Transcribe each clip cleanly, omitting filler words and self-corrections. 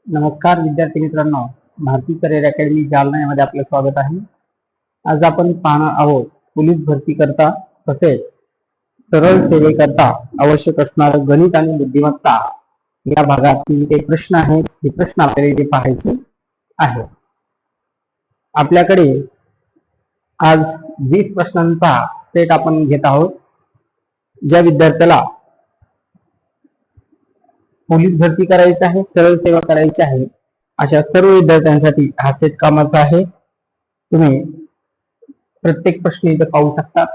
नमस्कार विद्यार्थी मित्रांनो, भारती करिअर अकॅडमी जालना यामध्ये आपलं स्वागत आहे। आज आपण पाहणार आहोत पोलीस भरती करता तसेच सरळ सेवेकरता आवश्यक असणारं गणित आणि बुद्धिमत्ता या भागातील जे प्रश्न आहेत हे प्रश्न आपल्याला इथे पाहायचे आहे। आपल्याकडे आज 20 प्रश्नांचा सेट आपण घेत आहोत। ज्या विद्यार्थ्याला पोलीस भरती करायची आहे, सरळ सेवा करायची आहे, अशा सर्व विद्यार्थ्यांसाठी हा सेट कामाचा आहे। तुम्ही प्रत्येक प्रश्न इथे पाहू शकता।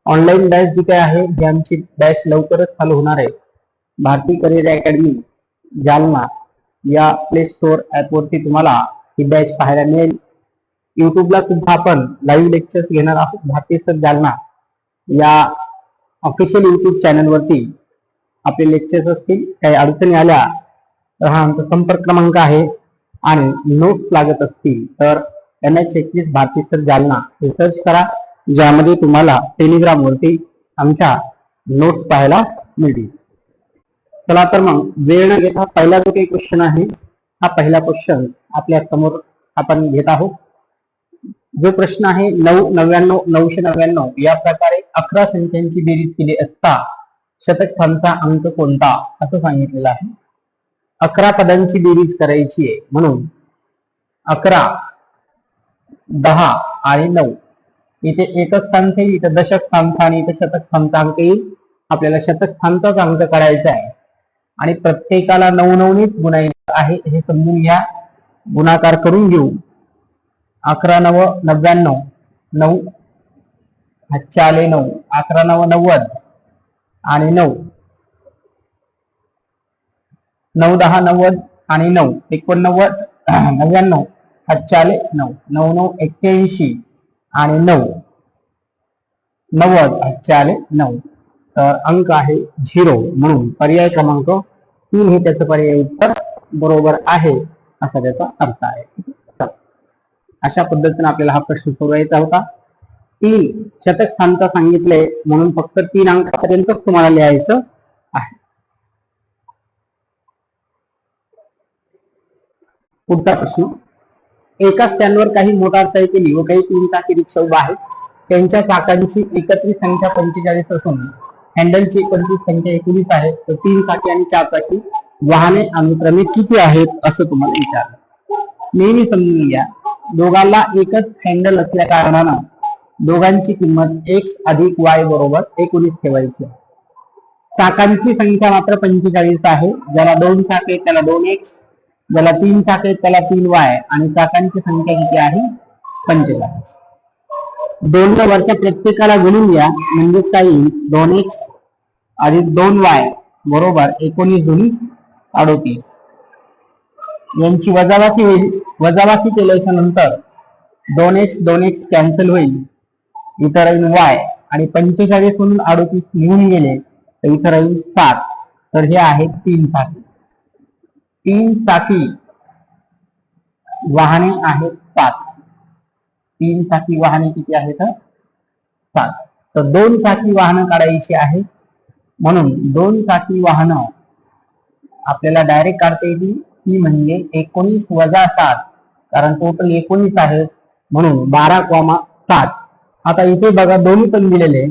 ऑनलाईन बॅच जी काय आहे ही आमची बॅच लवकरच चालू होणार आहे। भारती करिअर अकॅडमी जालना या प्ले स्टोअर ऍप वरती तुम्हाला ही बॅच पाहायला मिळेल। युट्यूबला सुद्धा आपण लाईव्ह लेक्चर्स घेणार आहोत। भारती सर जालना या ऑफिशियल युट्यूब चॅनल वरती आपले लेक्चर्स असतील। काही अडचणी आल्या तर हा आमचा संपर्क क्रमांक आहे आणि नोट्स लागत असतील तर NH21 भारती सर जालना हे सर्च करा, ज्यामध्ये तुम्हाला टेलिग्राम वरती आमच्या नोट्स पाहायला मिळतील। चला तर मग वेळ न घेता पहिला जो काही क्वेश्चन आहे हा पहिला क्वेश्चन आपल्या समोर आपण घेत आहोत। जो प्रश्न आहे 999 999 या प्रकारे 11 संख्यांची बेरीज केली असता शतक स्थानचा अंक कोणता असं सांगितलेलं आहे। 11 पदांची बेरीज करायची आहे म्हणून 11, 10 आणि 9 इथे एकक स्थानचा येईल, इथे दशक स्थानचा आणि इथे शतक स्थानचा अंक येईल। आपल्याला शतक स्थानचाच अंक काढायचा आहे आणि प्रत्येकाला 9 9 नीच गुणायचं आहे हे समजून घ्या। गुणाकार करून घेऊ। 11 9 99 9 हातच्या आले 9, 11 9 90 आणि 9 9 10 90 आणि 9 89 99 हातच्या आले 9 9 9 81 आणि 9 90 हातच्या आले 9। तर अंक आहे 0 म्हणून पर्याय क्रमांक 3 हे त्याचं पर्याय उत्तर बरोबर आहे असा त्याचा अर्थ आहे। अशा पद्धतीने आपल्याला हा प्रश्न सोडवायचा होता। 3 शतक स्थानचा सांगितले म्हणून फक्त 3 अंकापर्यंत तुम्हाला लिहायचं आहे। पुढचा प्रश्न, एका स्टँडवर काही मोटारसायकली व काही 3 चाकी रिक्षा उभा आहेत। त्यांच्या चाकांची एकत्रित संख्या 45 असून हँडलची एकत्रित संख्या 19 आहे। तर 3 चाकी आणि 4 चाकी वाहने अनुक्रमे किती आहेत असं तुम्हाला विचारलं। नेहमी समजून घ्या, दोघांना एकच हँडल असल्या कारणानं दोघांची किंमत x अधिक y बरोबर 19 ठेवायची। चाकांची संख्या मात्र 45 आहे। ज्याला 2 चाके त्याला 2x, ज्याला 3 चाके त्याला 3y आणि चाकांची संख्या किती आहे 45। 2 वरच्या प्रत्येकाला गुणून घ्या म्हणजेच काय येईल 2x अधिक 2y बरोबर 19 दुनी 38। यांची वजाबाकी होईल। वजाबाकी केल्याच्या नंतर 2x कॅन्सल होईल, इतर राहील y आणि 45 म्हणून 38 निघून गेले तर इतर राहील 7। तर हे आहे 3 चाकी। 3 चाकी वाहने आहेत 7। 3 चाकी वाहने किती आहेत 7। तर 2 चाकी वाहनं काढायची आहे म्हणून 2 चाकी वाहनं आपल्याला डायरेक्ट काढता येतील। ती म्हणजे 19 वजा 7, कारण टोटल 19 आहे म्हणून 12,7। आता इथे बघा दोन्ही पण दिलेले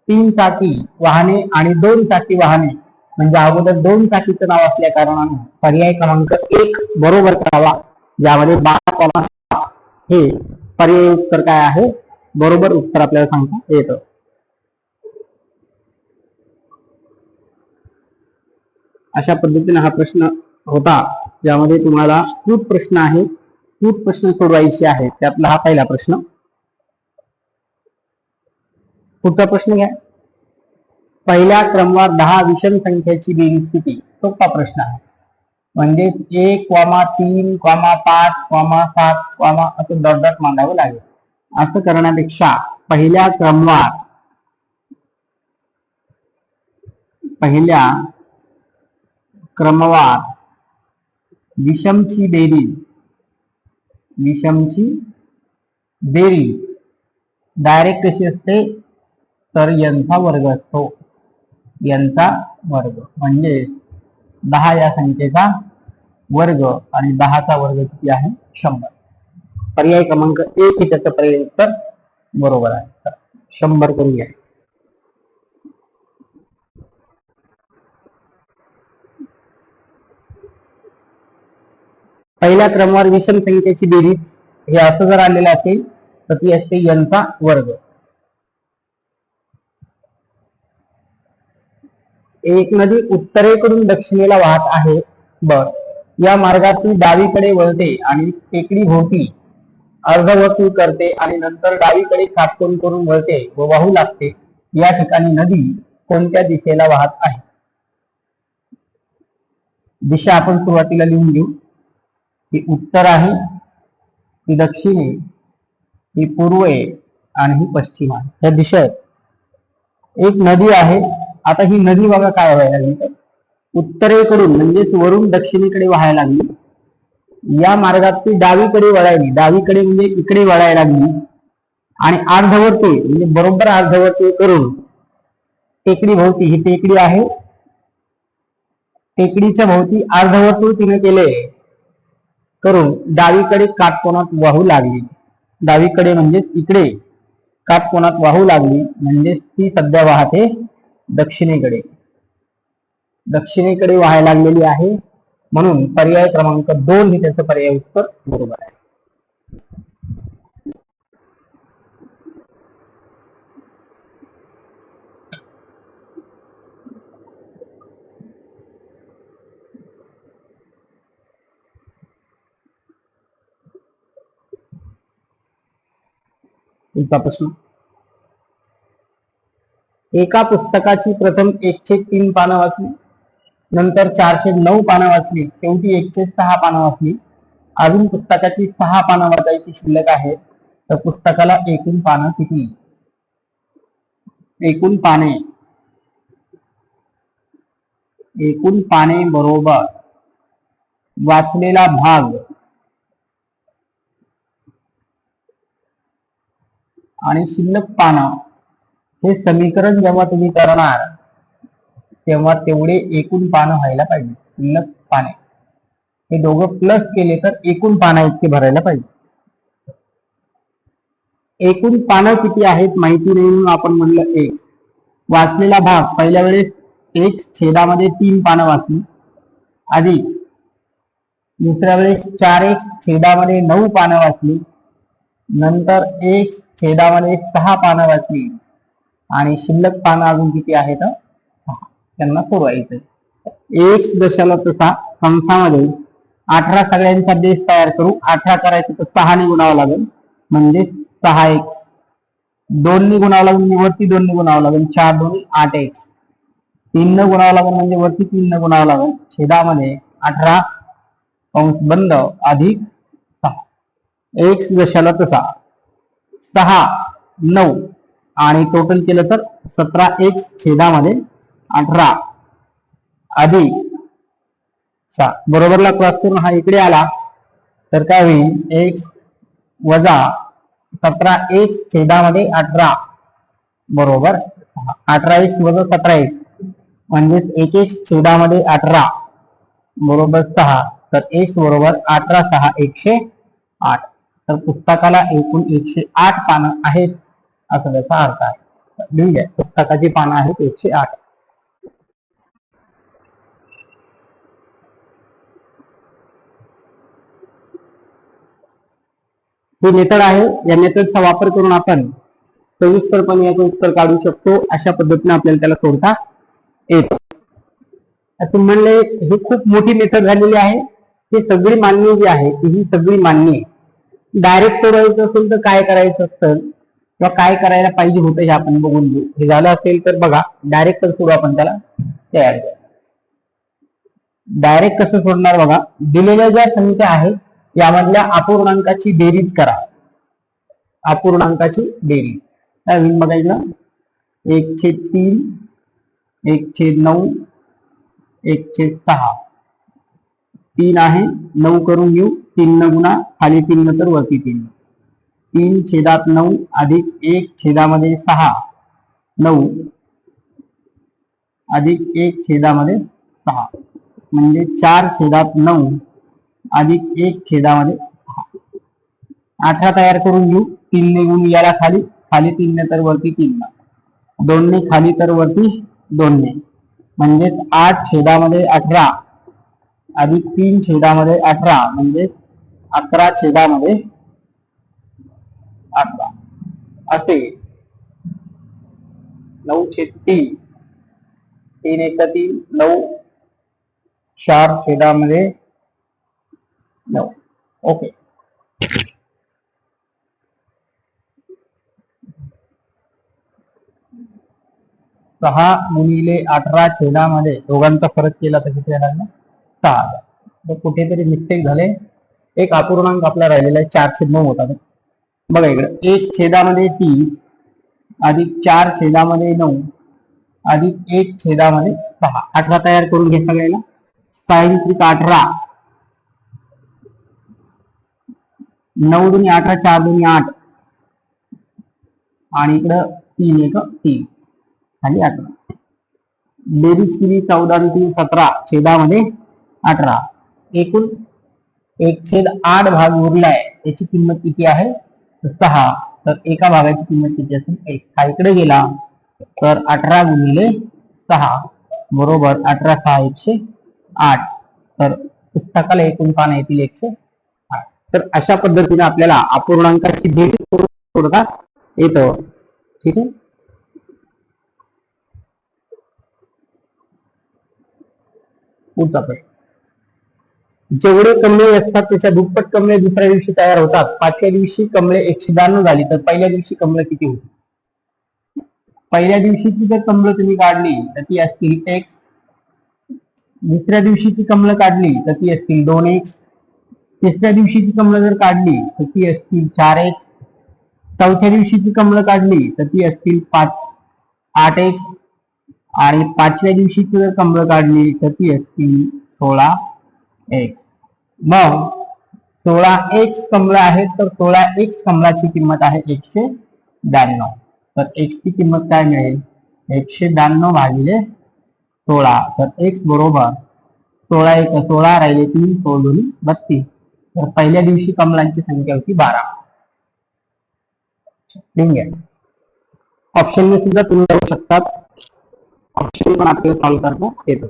3 चाकी वाहने आणि 2 चाकी वाहने म्हणजे अगोदर 2 चाकीचं नाव असल्या कारणाने पर्याय क्रमांक 1 बरोबर करावा, ज्यामध्ये 12,7 हे पर्याय उत्तर काय आहे बरोबर उत्तर आपल्याला सांगता येतं। अशा पद्धतीने हा प्रश्न होता, ज्यामध्ये तुम्हाला खूप प्रश्न आहे, खूप प्रश्न सोडवायचे आहेत। त्यातला हा पहिला प्रश्न। पुढचा प्रश्न घ्या, पहिल्या क्रमवार 10 विषम संख्येची बेरीज किती। सोपा प्रश्न आहे, म्हणजे 1, 3, 5, 7 असं डॉट डॉट मांडावं लागेल। असं करण्यापेक्षा पहिल्या क्रमवार विषमची बेरीज डायरेक्ट कशी असते तर यांचा वर्ग असतो। यांचा वर्ग म्हणजे 10 या संख्येचा वर्ग आणि 10चा वर्ग किती आहे 100. पर्याय क्रमांक 1 हे त्याचं पर्याय उत्तर बरोबर आहे. तर 100 करूया. पहिल्या क्रमावर विषम संख्येची बेरीज हे असं जर आलेलं असेल तर ती असते n चा वर्ग. एक नदी उत्तरेकडून दक्षिणेला वाहत आहे. बर, या मार्गातून डावीकडे वळते आणि टेकडी भोवती अर्धवर्तुळ करते आणि नंतर डावीकडे काटकोन करून वळते व वाहू लागते. या ठिकाणी नदी कोणत्या दिशेला वाहत आहे? दिशा आपण सुरुवातीला लिहून घेऊ. ही उत्तर आहे, ही दक्षिण आहे, ही पूर्व आहे आणि ही पश्चिम आहे. ह्या दिशा आहेत. एक नदी आहे. आता ही नदी बघा काय व्हायला लागली तर उत्तरेकडून म्हणजेच वरून दक्षिणेकडे व्हायला लागली. या मार्गात ती डावीकडे वळायली. डावीकडे म्हणजे इकडे वळायला लागली आणि अर्धवर्तुळ म्हणजे बरोबर अर्धवर्तुळ करून टेकडी भोवती, ही टेकडी आहे, टेकडीच्या भोवती अर्धवर्तुळ तिने केले करून डावीकडे काटकोनात वाहू लागली. डावीकडे म्हणजे इकडे काटकोनात वाहू लागली म्हणजे ती सध्या वाहते दक्षिणेकडे. दक्षिणेकडे व्हायला लागलेली आहे म्हणून पर्याय क्रमांक 2 हे त्याचं पर्याय उत्तर बरोबर आहे. पुढचा प्रश्न. एका पुस्तकाची प्रथम 1/3 पानं वाचली, नंतर 4/9 पानं वाचली, शेवटी 1/6 पानं वाचली. अजून पुस्तकाची 6 पानं वाचायची शिल्लक आहे. तर पुस्तकाला एकूण पानं किती? एकूण पाने बरोबर वाचलेला भाग आणि शिल्लक पानं हे समीकरण जेव्हा तुम्ही करणार तेव्हा तेवढे एकूण पानं व्हायला पाहिजे. शिल्लक पाने हे दोघं प्लस केले तर एकूण पानं इतके भरायला पाहिजे. एकूण पानं किती आहेत माहिती नाही म्हणून आपण म्हणलं x. वाचलेला भाग पहिल्या वेळेस x छेदामध्ये 3 पानं वाचली, अधिक दुसऱ्या वेळेस 4x छेदामध्ये 9 पानं वाचली, नंतर x छेदामध्ये 6 पानं वाचली आणि शिल्लक पानं अजून किती आहेत 6. त्यांना सोडवायचं. x दशाला तसा कंसामध्ये 18 सगळ्यांचा बेस तयार करू. 18 करायचं तर 6 ने गुणावं लागेल म्हणजे 6x. 2 ने गुणावं लागेल वरती 2 ने गुणावं लागेल 4 2 8x. 3 ने गुणावं लागेल म्हणजे वरती 3 ने गुणावं लागेल. छेदामध्ये 18 कंस बंद अधिक 6. x दशाला तसा 6 9 आणि टोटल केलं तर 17x छेदामध्ये 18 अधिक 6 बरोबरला क्रॉस करून हा इकडे आला तर काय होईल? x वजा 17x छेदामध्ये 18 बरोबर 6. 18x वजा 17x म्हणजेच 1x छेदामध्ये 18 बरोबर 6. तर x बरोबर 18 6 108. तर पुस्तकाला एकूण 108 पानं आहेत असा त्याचा अर्थ आहे. लिहून घ्या, पुस्तकाची पानं आहेत 108. ही मेथड आहे. या मेथडचा वापर करून आपण सविस्तरपणे याचं उत्तर काढू शकतो. अशा पद्धतीने आपल्याला त्याला सोडता येतो. तुम्ही म्हणले ही खूप मोठी मेथड झालेली आहे. ही सगळी मान्य जी आहे ही सगळी मान्य. डायरेक्ट सोडवायचं असेल तर काय करायचं असतं किंवा काय करायला पाहिजे होतं हे आपण बघून घेऊ. हे झालं असेल तर बघा डायरेक्ट सोडू आपण त्याला तयार करू. डायरेक्ट कसं सोडणार बघा. दिलेल्या ज्या संख्या आहेत यामधल्या अपूर्णांकाची बेरीज करा. अपूर्णांकाची बेरीज काय होईल बघायला. 1/3 1/9 1/6 3 आहे 9 करून घेऊ. 3 न गुणा खाली 3 नंतर वरती 3. 3 छेदात 9 अधिक 1 छेदामध्ये 6 9 अधिक 1 छेदामध्ये 6 म्हणजे 4 छेदात 9 अधिक 1 छेदामध्ये 6. 18 तयार करून घेऊ. 3 ने गुण याला खाली, खाली 3 ने तर वरती 3 ने, 2 ने खाली तर वरती 2 ने, म्हणजेच 8 छेदामध्ये 18 अधिक 3 छेदामध्ये 18 म्हणजे 11 छेदामध्ये 18 असे 9/3, 3 1 3, 9 4 छेदामध्ये 9. ओके. सहा गुणिले 18 छेदामध्ये दोघांचा फरक केला तर किती येणार ना? 6. तर कुठेतरी मिस्टेक झाले. एक अपूर्णांक आपला राहिलेला आहे 4/9 होता. बघा इकडे 1 छेदामध्ये 3 अधिक 4 छेदामध्ये 9 अधिक 1 छेदामध्ये 6. 18 तयार करून घे सगळ्यांना. 6 त्रिक 18, 9 दुनी 18, 4 दुनी 8 आणि इकडं 3 1 3 आणि 18. बेरीज केली 14 आणि 3 17 छेदामध्ये 18. एकूण 1/8 भाग उरलाय. याची किंमत किती आहे? 6. तर एका भागाची किंमत किती असेल? x. हा इकडे गेला तर 18 गुणिले 6 बरोबर 18 6 108. तर पुस्तकाला एकूण पान येतील 108. तर अशा पद्धतीने आपल्याला अपूर्णांकाची बेरीज करून सोडता येतं. ठीक आहे. पुढचा प्रश्न. जेवढे कमळे असतात त्याच्या दुप्पट कमळे दुसऱ्या दिवशी तयार होतात. 5व्या दिवशी कमळे 192 झाली तर पहिल्या दिवशी कमळे किती होती? पहिल्या दिवशीची जर कमळं तुम्ही काढली तर ती असतील x. दुसऱ्या दिवशीची कमळं काढली तर ती असतील 2x. तिसऱ्या दिवशीची कमळं जर काढली तर ती असतील 4x. चौथ्या दिवशीची कमळं काढली तर ती असतील 8x. आणि 5व्या दिवशीची जर कमळं काढली तर ती असतील 16x. मग 16x कमळं आहेत तर 16x कमळाची किंमत आहे 192. तर x ची किंमत काय मिळेल? 192 भागिले 16. तर x बरोबर 16 1 16 राहिले 3 16 2 32. तर पहिल्या दिवशी कमळांची संख्या होती 12. ठीक आहे. ऑप्शन सुद्धा तुम्ही करू शकतात. ऑप्शन पण आपल्याला सॉल्व्ह करता येतो.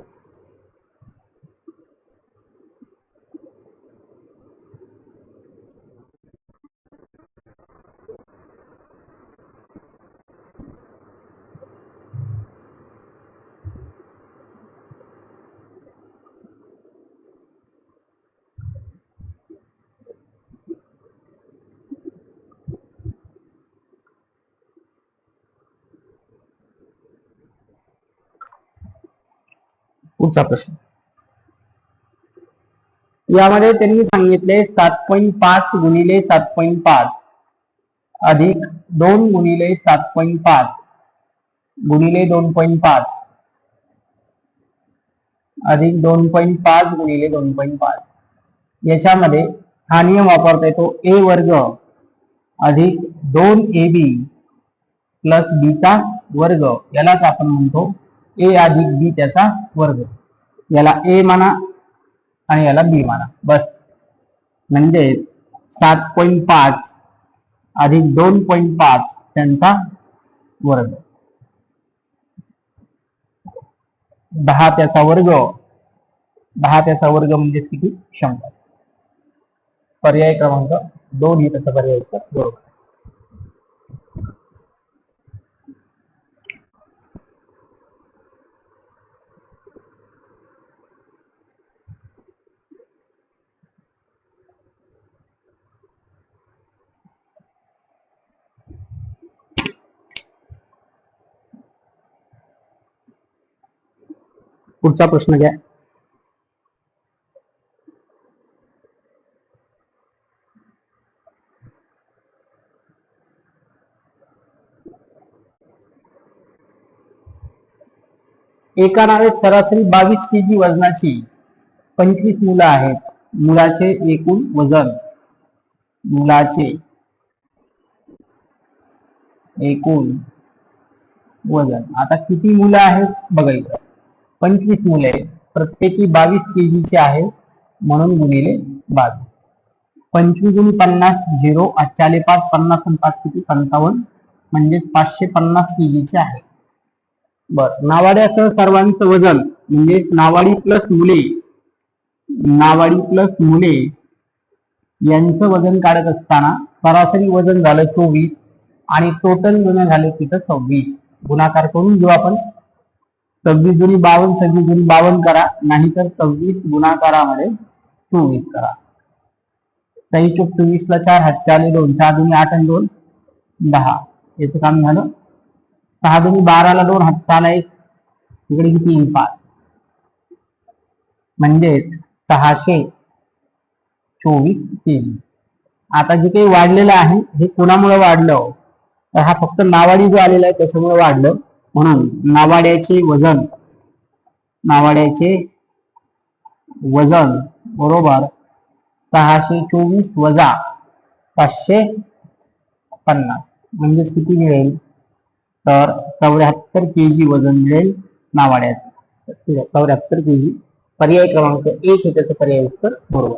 पुढचा प्रश्न. यामध्ये त्यांनी सांगितले 7.5 गुणिले 7.5 अधिक 2 गुणिले 7.5 गुणिले 2.5 अधिक 2.5 गुणिले 2.5. याच्यामध्ये हा नियम वापरता येतो. a वर्ग अधिक 2ab प्लस b चा वर्ग. यालाच आपण म्हणतो a अधिक b त्याचा वर्ग. याला a म्हणा आणि याला b म्हणा. बस. म्हणजे 7.5 अधिक 2.5 त्यांचा वर्ग. 10 त्याचा वर्ग. 10 त्याचा वर्ग म्हणजे किती? 100. पर्याय क्रमांक 2 ही त्याचा पर्याय बरोबर. पुढचा प्रश्न घ्या. एका नावेत सरासरी 22 kg वजनाची 25 मुलं आहेत. मुलाचे एकूण वजन. मुलाचे एकूण वजन. आता किती मुलं आहेत बघायचं. 25 मुले आहेत. प्रत्येकी 22 kg चे आहे म्हणून गुणिले 22. 25 गुणी 50 0, 8 5, 50 आणि 5 किती 55, म्हणजे 550 केजीचे आहे. बर, नावाड्यासह सर्वांचं वजन म्हणजे नावाडी प्लस मुले यांचं वजन काढत असताना सरासरी वजन झालं 24 आणि टोटल वजन झाले तिथं 26. गुणाकार करून घेऊ आपण. 26 गुणी 52, 26 गुणी 52 करा, नाहीतर 26 गुणाकारामध्ये 24 करा. 23 चोक 24 ला 4, हातचे आले 2, 4 दुनी 8 आणि 2 10. याचं काम झालं. 6 दुनी 12 ला 2, हातचा आला 1, इकडे किती 5, म्हणजेच 624 केजी. आता जे काही वाढलेलं आहे हे कोणामुळे वाढलं, तर हा फक्त नावाडी जो आलेला आहे त्याच्यामुळे वाढलं. म्हणून नावाड्याचे वजन बरोबर 624 वजा 550, म्हणजेच किती मिळेल, तर 74 केजी वजन मिळेल नावाड्याचं. 74 केजी. पर्याय क्रमांक 1 हे त्याचं पर्याय उत्तर बरोबर.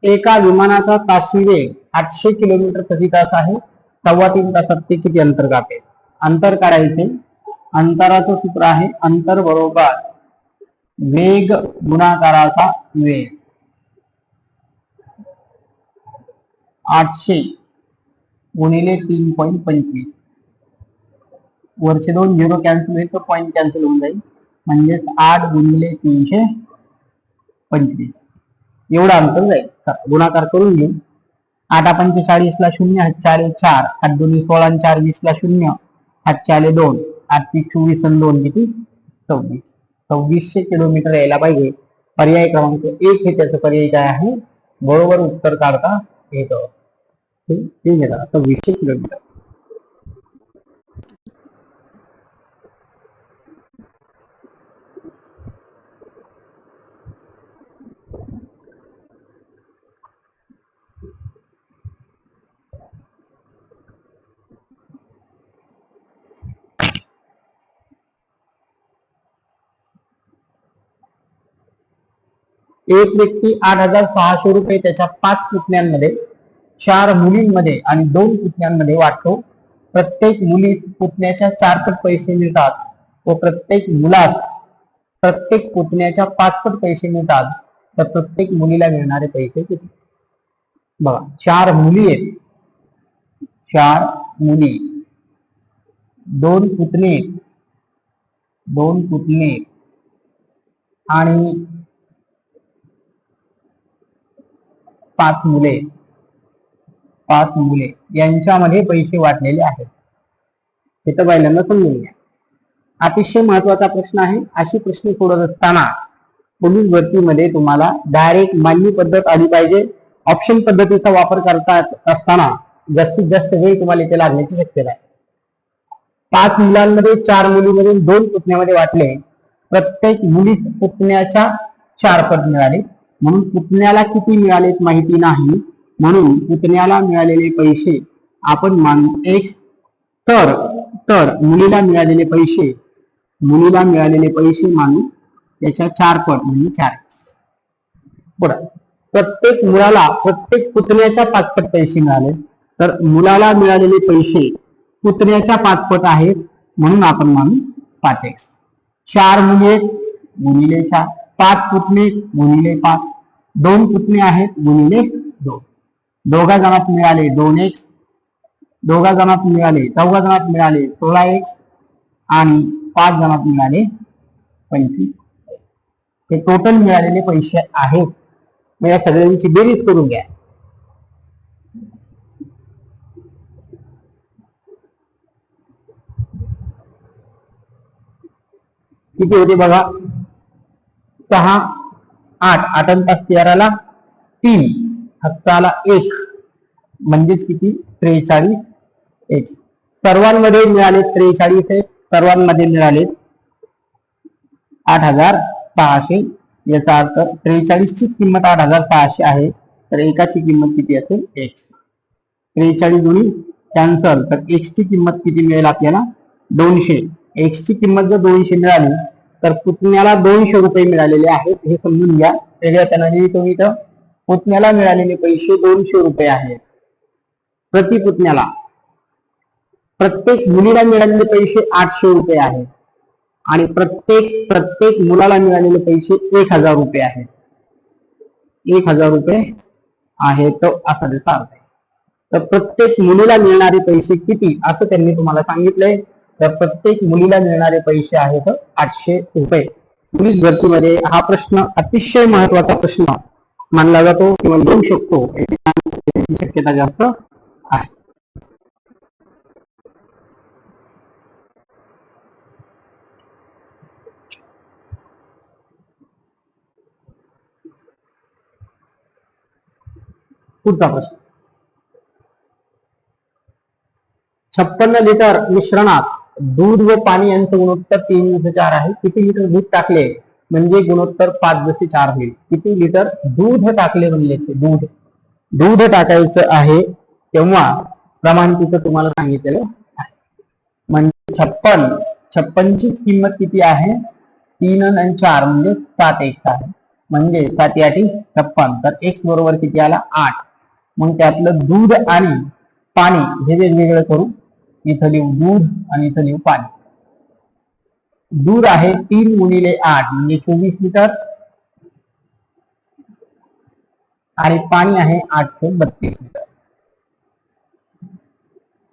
एका विमानाचा ताशी वेग 800 किलोमीटर प्रति तास आहे. 3.25 तासात ते किती अंतर कापेल. अंतर काढायचे. अंतराचं सूत्र आहे अंतर बरोबर वेग गुणाकाराचा वेग. 800 गुणिले 3.25, वरचे 2 0 कॅन्सल होईल, तो पॉईंट कॅन्सल होऊन जाईल, म्हणजेच 8 गुणिले 325 एवढं अंतर जाईल. गुणाकार करून घेऊ. 8 पंचे 40 ला 0, हातचे आले 4, 8 दोन्ही 16 आणि 4 20 ला 0, हातचे आले 2, 8 24 आणि 2 किती 26. 2600 किलोमीटर यायला पाहिजे. पर्याय क्रमांक 1 हे त्याचं पर्याय काय आहे, बरोबर उत्तर काढता येतं. ठीक आहे का, 2600 किलोमीटर. एक व्यक्ती 8600 रुपये त्याच्या 5 पुतण्यांमध्ये, 4 मुलींमध्ये आणि 2 पुतण्यांमध्ये वाटतो. प्रत्येक मुलीस पुतण्याच्या 4 पट पैसे मिळतात व प्रत्येक मुलास प्रत्येक पुतण्याच्या 5 पट पैसे मिळतात, तर प्रत्येक मुलीला मिळणारे पैसे किती. बघा, 4 मुली आहेत, 4 मुली, 2 पुतणे आणि 5 मुले यांच्यामध्ये पैसे वाटलेले आहेत. हे तर पहिल्यांदा समजून घ्या. अतिशय महत्वाचा प्रश्न आहे. अशी प्रश्न सोडत असताना पोलीस भरतीमध्ये तुम्हाला डायरेक्ट मान्य पद्धत आली पाहिजे. ऑप्शन पद्धतीचा वापर करता असताना जास्तीत जास्त वेळ तुम्हाला इथे लागण्याची शक्यता आहे. 5 मुलांमध्ये 4 मुलीमध्ये 2 पुतण्यामध्ये वाटले. प्रत्येक मुली पुतण्याच्या 4 पट मिळाले, म्हणून पुतण्याला किती मिळालेत माहिती नाही, म्हणून पुतण्याला मिळालेले पैसे आपण मानू x. तर मुलीला मिळालेले पैसे मानू त्याच्या 4 पट म्हणजे 4x. पुढे प्रत्येक मुलाला प्रत्येक पुतण्याच्या 5 पट पैसे मिळाले, तर मुलाला मिळालेले पैसे पुतण्याच्या 5 पट आहेत, म्हणून आपण मानू 5x. 4 मुली आहेत गुणिले 4, 5 पुतणे गुणिले 5, 2 पुतणे आहेत गुणिले 2. दोघा जणात मिळाले 2x, दोघा जणात मिळाले, चौघा जणात मिळाले 16x आणि 5 जणात मिळाले 25. हे टोटल मिळालेले पैसे आहेत. मग या सगळ्यांची बेरीज करून घ्या. किती होते बघा, 6 8 8 आणि 5 13 ला 3, हातचा 1 म्हणजेच किती 43 एक्स. सर्वांमध्ये मिळाले 43 एक्स, सर्वांमध्ये मिळाले 8600. याचा अर्थ 43 ची किंमत 8600 आहे, तर एकाची किंमत किती असेल एक्स. 43 दोन्ही कॅन्सल, तर एक्स ची किंमत किती मिळेल आपल्याला 200. एक्स ची किंमत जर 200 मिळाली तर पुतण्याला 200 रुपये मिळालेले आहेत, हे समजून घ्या. वेगळ्या पेनाने तुम्ही तर पुतण्याला मिळालेले पैसे 200 रुपये आहेत प्रति पुतण्याला. प्रत्येक मुलीला मिळालेले पैसे 800 रुपये आहेत आणि प्रत्येक मुलाला मिळालेले पैसे 1000 रुपये आहेत. 1000 रुपये आहेत, तो असा त्याचा अर्थ आहे. तर प्रत्येक मुलीला मिळणारे पैसे किती असं त्यांनी तुम्हाला सांगितलंय. तर प्रत्येक मुलीला मिळणारे पैसे आहेत 800 रुपये. पोलीस भरतीमध्ये हा प्रश्न अतिशय महत्वाचा प्रश्न मानला जातो किंवा येऊ शकतो, याची शक्यता जास्त आहे. पुढचा प्रश्न, 56 लिटर मिश्रणात दूध व पाणी यांचं गुणोत्तर 3:4 आहे. किती लिटर दूध टाकले म्हणजे गुणोत्तर 5:4 होईल. किती लिटर दूध टाकले म्हणले, दूध टाकायचं आहे तेव्हा प्रमाण तिथं तुम्हाला सांगितलेलं आहे. म्हणजे 56 ची किंमत किती आहे 3 आणि 4 म्हणजे 7 एक्स आहे. म्हणजे 7 × 8 56. तर एक्स बरोबर किती आला 8. मग त्यातलं दूध आणि पाणी हे वेगवेगळं करू. इथं लिहू दूध आणि इथं लिहू पाणी. दूध आहे 3 × 8 म्हणजे 24 लिटर आणि पाणी आहे 832 लिटर.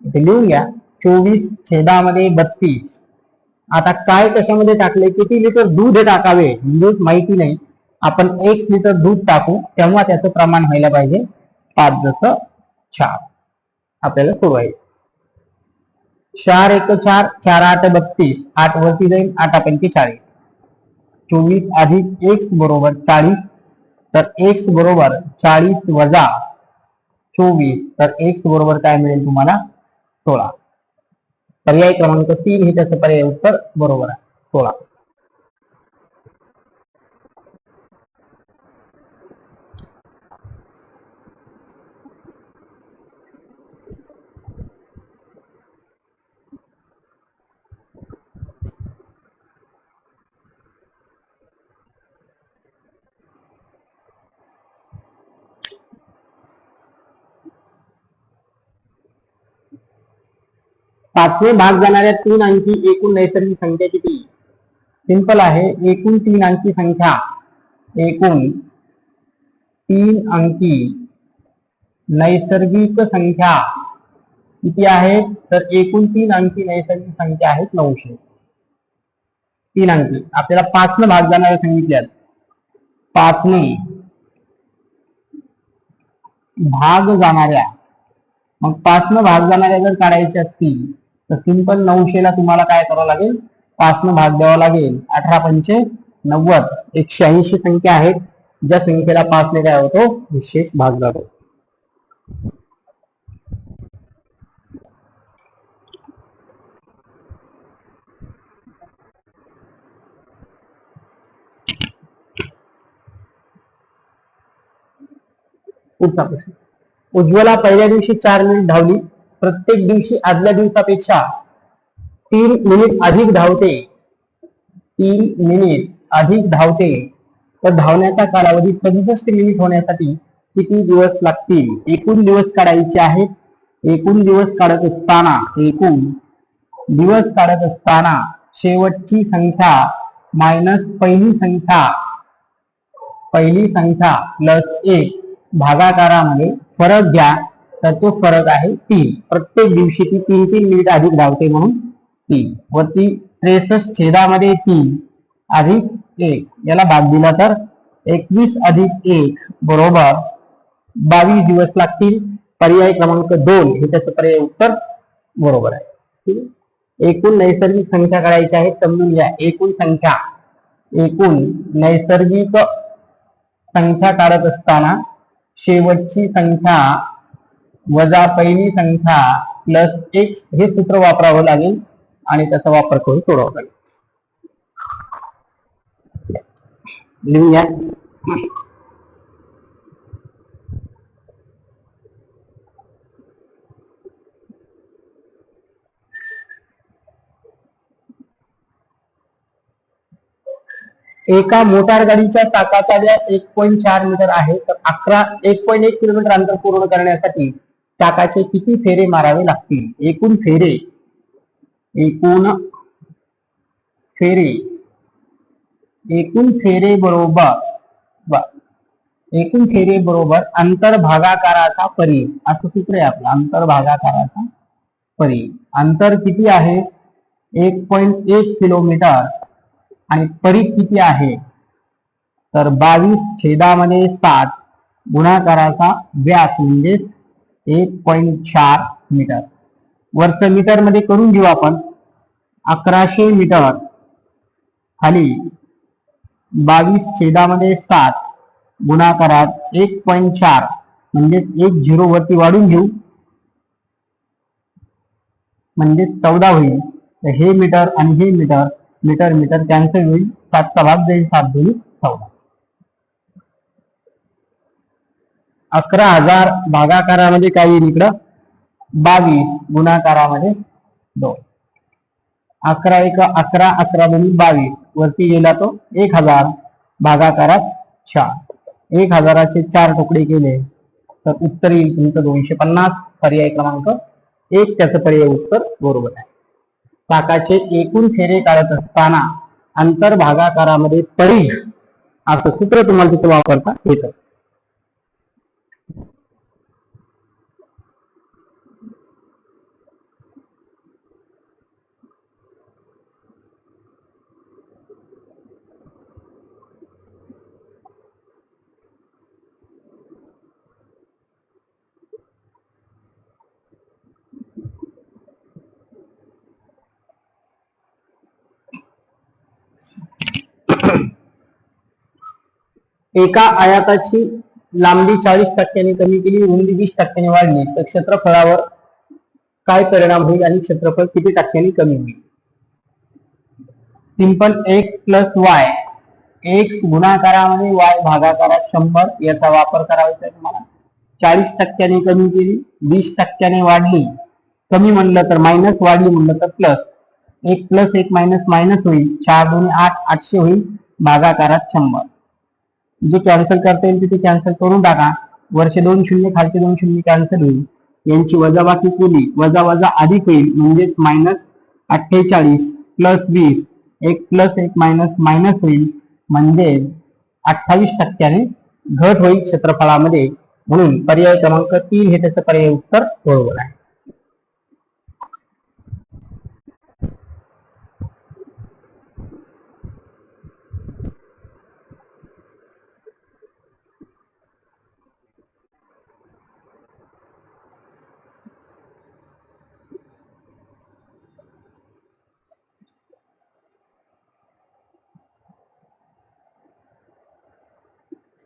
इथे लिहून घ्या 24/32. आता काय कशामध्ये टाकले, किती लिटर दूध टाकावे म्हणजे माहिती नाही. आपण 1 लिटर दूध टाकू तेव्हा त्याचं प्रमाण व्हायला पाहिजे 5:4. आपल्याला सोडवायचे. 4 × 1 4, 4 × 8 32, 8 वरती जाईल 8 × 5 40. 24 अधिक x बरोबर 40. तर x बरोबर 40 वजा 24. तर x बरोबर काय मिळेल तुम्हाला 16. पर्याय क्रमांक 3 हे त्याचं पर्याय उत्तर बरोबर आहे 16. पाचवे भाग जाणाऱ्या 3 अंकी एकूण नैसर्गिक संख्या किती. सिंपल आहे. एकूण 3 अंकी संख्या, एकूण 3 अंकी नैसर्गिक संख्या किती आहेत, तर एकूण 3 अंकी नैसर्गिक संख्या आहेत 900. 3 अंकी आपल्याला 5 न भाग जाणाऱ्या सांगितल्यात. 5 ने भाग जाणाऱ्या, मग 5 न भाग जाणाऱ्या जर काढायच्या असतील तर सिंपल 900 ला तुम्हाला काय करावं लागेल 5 न भाग द्यावा लागेल. 18 × 5 90. 180 संख्या आहेत ज्या संख्येला 5 ने काय होतो विशेष भाग जातो. पुढचा प्रश्न, उज्ज्वला पहिल्या दिवशी 4 मिनिट धावली. प्रत्येक दिवशी आदल्या दिवसापेक्षा 3 मिनिट अधिक धावते. 3 मिनिट अधिक धावते. तर धावण्याचा कालावधी 67 मिनिट होण्यासाठी किती दिवस लागतील. एकूण दिवस काढायचे आहेत. एकूण दिवस काढत असताना शेवटची संख्या मायनस पहिली संख्या प्लस 1 भागाकारामध्ये फरक घ्या. तर तो फरक आहे 3. प्रत्येक दिवशी ती 3 मिनिट अधिक धावते म्हणून 3 वरती 63/3 अधिक 1 याला भाग दिला तर 21 अधिक 1 बरोबर 22 दिवस लागतील. पर्याय क्रमांक 2 हे त्याचं पर्याय उत्तर बरोबर आहे. ठीक आहे. एकूण नैसर्गिक संख्या करायची आहे. समजून घ्या. एकूण नैसर्गिक संख्या काढत असताना शेवटची संख्या वजा पहिली संख्या प्लस एक हे सूत्र वापरावं लागेल आणि त्याचा वापर करून सोडवावं लागेल. लिहूया. एका मोटार गाडीच्या चाकाचा व्यास 1.4 मीटर आहे, तर 1.1 किलोमीटर अंतर पूर्ण करण्यासाठी चाकाचे किती फेरे मारावे लागतील? एकूण फेरे बरोबर अंतर भागाकाराचा परी, असं सूत्र आहे आपलं. अंतर भागाकाराचा परी. अंतर किती आहे? 1.1 किलोमीटर आणि परी किती आहे? तर 22/7 गुणाकाराचा व्यास म्हणजे 1.4 मीटर. वरचं मीटर मध्ये करून घेऊ आपण. 1100 मीटर खाली 22/7 गुणाकारात 1.4 म्हणजे एक झिरो वरती वाढून घेऊ म्हणजे 14 होईल. तर हे मीटर आणि हे मीटर मीटर मीटर कॅन्सल होईल. 7चा भाग जाईल, 7 2 14. 11,000 भागाकारामध्ये काय येईल इकडं? 22 गुणाकारामध्ये 2. 11 1 11 11 2 22 वरती गेला तो 1000 भागाकारात 4. 1000चे 4 तुकडे केले तर उत्तर येईल तुमचं 250. पर्याय क्रमांक 1 त्याचं पर्याय उत्तर बरोबर आहे. चाकाचे एकूण फेरे काढत असताना अंतर भागाकारामध्ये परी असं सूत्र तुम्हाला तिथे वापरता येतं. एका आयताची लांबी 40% कमी केली, रुंदी 20% वाढली, तर क्षेत्रफळावर काय परिणाम होईल आणि क्षेत्रफळ किती टक्क्यांनी कमी होईल? Simple. x plus y, x गुणाकारामध्ये y भागाकारात 100 याचा वापर करायचा आहे तुम्हाला. 40% कमी केली, 20% वाढली, कमी म्हणलं तर मायनस, वाढली म्हणलं तर प्लस. 1 प्लस 1 मायनस मायनस होईल. 4 2 8 800 होईल भागाकारात 100. जे कॅन्सल करता येईल तिथे कॅन्सल करून टाका. वरचे 2 शून्य खालचे 2 शून्य कॅन्सल होईल. यांची वजाबाकी केली, वजा वजा अधिक होईल म्हणजेच minus 48 plus 20. 1 plus 1 minus minus होईल म्हणजे 28% घट होईल क्षेत्रफळामध्ये. म्हणून पर्याय क्रमांक 3 हे त्याचं पर्याय उत्तर बरोबर आहे.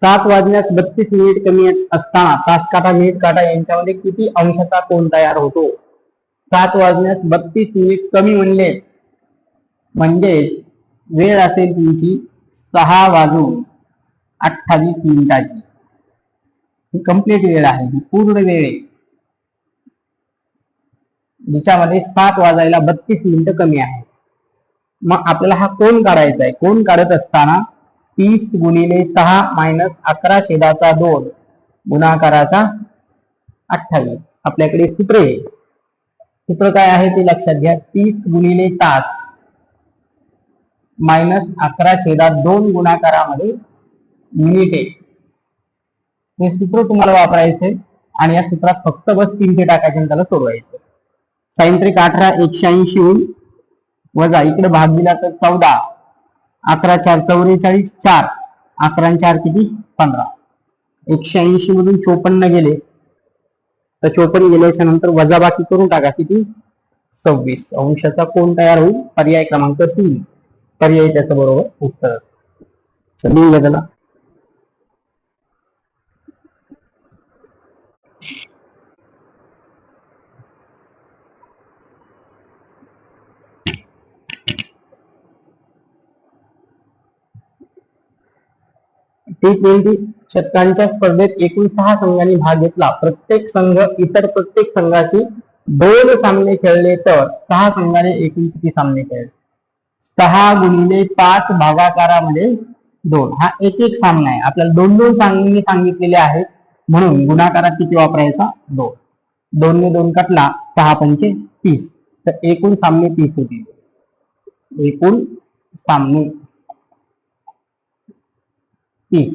सात वाजण्यास 32 मिनिट कमी असताना तास काटा मिनिट काटा यांच्यामध्ये किती अंशाचा कोन तयार होतो? 7 वाजण्यास 32 मिनिट कमी म्हणले म्हणजे वेळ असेल तुमची 6 वाजून 28 मिनिटाची. ही कंप्लीट वेळ आहे, ही पूर्ण वेळ आहे ज्याच्यामध्ये 7 वाजायला 32 मिनिटं कमी आहे. मग आपल्याला हा कोन काढायचा आहे. कोन काढत असताना 30 गुणिले 6 मायनस 11/2 गुणाकाराचा 28. आपल्याकडे सूत्र आहे. सूत्र काय आहे ते लक्षात घ्या. 30 गुणिले तास मायनस 11/2 गुणाकारामध्ये मिनिटे. हे सूत्र तुम्हाला वापरायचंय आणि या सूत्रात फक्त बस 3 ते टाकायचे आणि त्याला सोडवायचं. साइन त्रिक 18 180 होईल. वजा इकडे भाग दिला तर 14. 11 4 44 4 11 4 किती 15. 180 मधून 54 गेले तर 54 गेल्याच्या नंतर वजाबाकी करून टाका किती 26 अंशाचा कोन तयार होईल. पर्याय क्रमांक 3 पर्याय त्याचं बरोबर उत्तर. लिहूया त्याला. T20 षटकांच्या स्पर्धेत एकूण 6 संघांनी भाग घेतला. प्रत्येक संघ इतर प्रत्येक संघाशी 2 सामने खेळले तर 6 संघाने एकूण किती सामने खेळले? 6 गुणिले 5 भागाकारामध्ये 2 हा एक एक सामना आहे. आपल्याला 2 सामने सांगितलेले आहेत म्हणून गुणाकारात किती वापरायचा? 2. 2 ने 2 काटला 6 पंचे 30. तर एकूण सामने 30 होतील. एकूण सामने 30.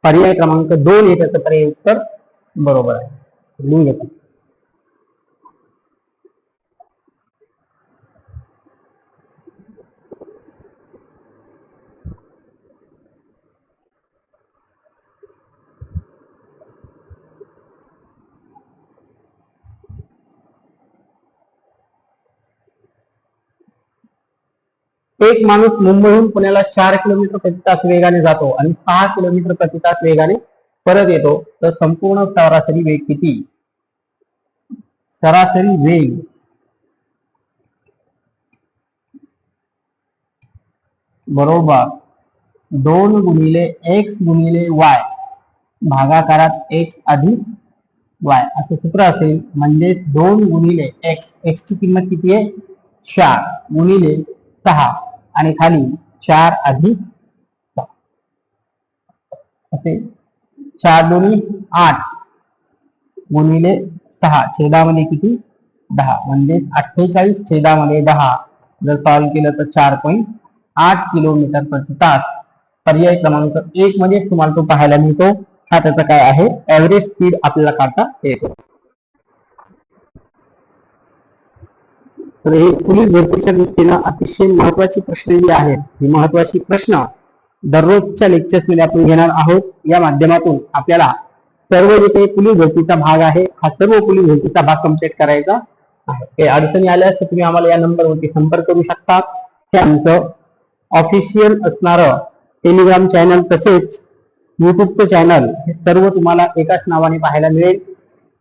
पर्याय क्रमांक 2 येतं पर्याय उत्तर बरोबर आहे. लिहून घेतो. एक माणूस मुंबईहून पुण्याला 4 किलोमीटर प्रति तास वेगाने जातो आणि 6 किलोमीटर प्रति तास वेगाने परत येतो तर संपूर्ण सरासरी वेग किती? सरासरी वेग बरोबर 2 गुणिले x गुणिले y भागाकारात x अधिक y असं सूत्र असेल. म्हणजे 2 गुणिले x ची किंमत किती आहे? 4 गुणिले 6 आणि खाली 4 अधिक 6 असे 4 दोन्ही 8 गुणिले 6 छेदामध्ये किती? 10 म्हणजे 48 छेदामध्ये 10 जर सॉल्व केलं तर 4.8 किलोमीटर प्रति तास. पर्याय क्रमांक 1 मध्ये तुम्हाला तो पाहायला मिळतो. हा त्याचा काय आहे? ऍव्हरेज स्पीड आपल्याला काढता येतो. तर हे पोलीस भरतीच्या दृष्टीनं अतिशय महत्वाची प्रश्न जी आहेत ही महत्वाची प्रश्न दररोजच्या लेक्चर्स मध्ये आपण घेणार आहोत. या माध्यमातून आपल्याला सर्व जे काही पोलीस भरतीचा भाग आहे हा सर्व पोलीस भरतीचा भाग कम्प्लीट करायचा आहे. काही अडचणी आल्यास तर तुम्ही आम्हाला या नंबरवरती संपर्क करू शकता. हे आमचं ऑफिशियल असणारं टेलिग्राम चॅनल तसेच युट्यूबचं चॅनल हे सर्व तुम्हाला एकाच नावाने पाहायला मिळेल.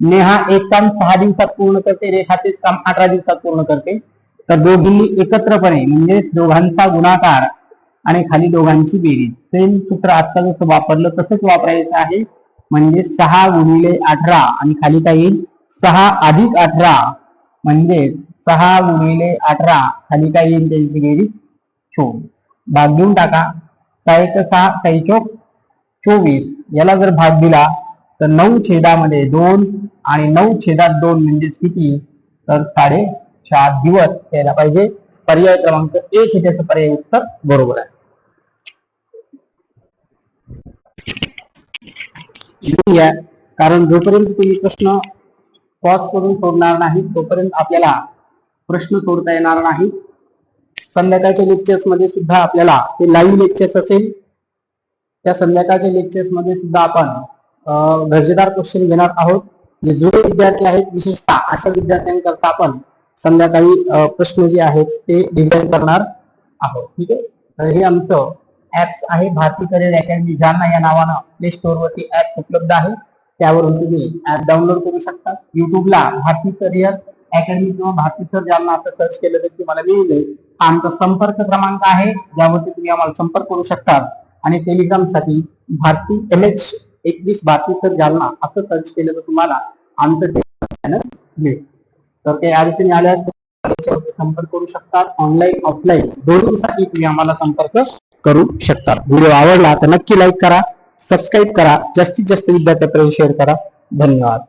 नेहा एक काम 6 दिवसात पूर्ण करते, रेखा तेच काम 18 दिवसात पूर्ण करते. तर दोघींनी एकत्रपणे म्हणजे दोघांचा गुणाकार आणि खाली दोघांची बेरीज सेम सूत्र आता जसं वापरलं तसंच वापरायचं आहे. म्हणजे 6 गुणिले 18 आणि खाली काय येईल? 6 अधिक 18 म्हणजे 6 गुणिले 18 खाली काय येईल? त्यांची बेरीज 24. भाग देऊन टाका. 6 6 6 चौक 24. याला जर भाग दिला तर 9 छेदामध्ये 2 आणि 9 छेदात 2 म्हणजेच किती? तर 4.5 दिवस यायला पाहिजे. पर्याय क्रमांक 1 हे त्याचं पर्याय उत्तर बरोबर आहे. कारण जोपर्यंत तुम्ही प्रश्न पॉज करून सोडणार नाही तोपर्यंत आपल्याला प्रश्न सोडता येणार नाही. संध्याकाळच्या लेक्चर्स मध्ये सुद्धा आपल्याला ते लाईव्ह लेक्चर्स असेल. त्या संध्याकाळच्या लेक्चर्स मध्ये सुद्धा आपण दर्जेदार क्वेश्चन घेणार आहोत. जे जुने विद्यार्थी आहेत विशेषतः अशा विद्यार्थ्यांकरता आपण संध्याकाळी प्रश्न जे आहेत ते डिझाईन करणार आहोत. ठीक आहे. तर हे आमचं ऍप्स आहे भारती करिअर अकॅडमी जालना या नावानं प्ले स्टोअर वरती ऍप उपलब्ध आहे. त्यावरून तुम्ही ऍप डाउनलोड करू शकता. युट्यूबला भारती करिअर अकॅडमी किंवा भारती सर जालना असं सर्च केलं तर तुम्हाला मिळेल. आमचा संपर्क क्रमांक आहे ज्यावरती तुम्ही आम्हाला संपर्क करू शकता. आणि टेलिग्राम साठी भारती MH21 भारती सर जालना असं सर्च केलं तर तुम्हाला आमचं चॅनल मिळेल. तर काही अडचणी आल्यास संपर्क करू शकता. ऑनलाईन ऑफलाईन दोन्हीसाठी तुम्ही आम्हाला संपर्क करू शकता. व्हिडिओ आवडला तर नक्की लाईक करा, सबस्क्राईब करा, जास्तीत जास्त विद्यार्थ्यांपर्यंत शेअर करा. धन्यवाद.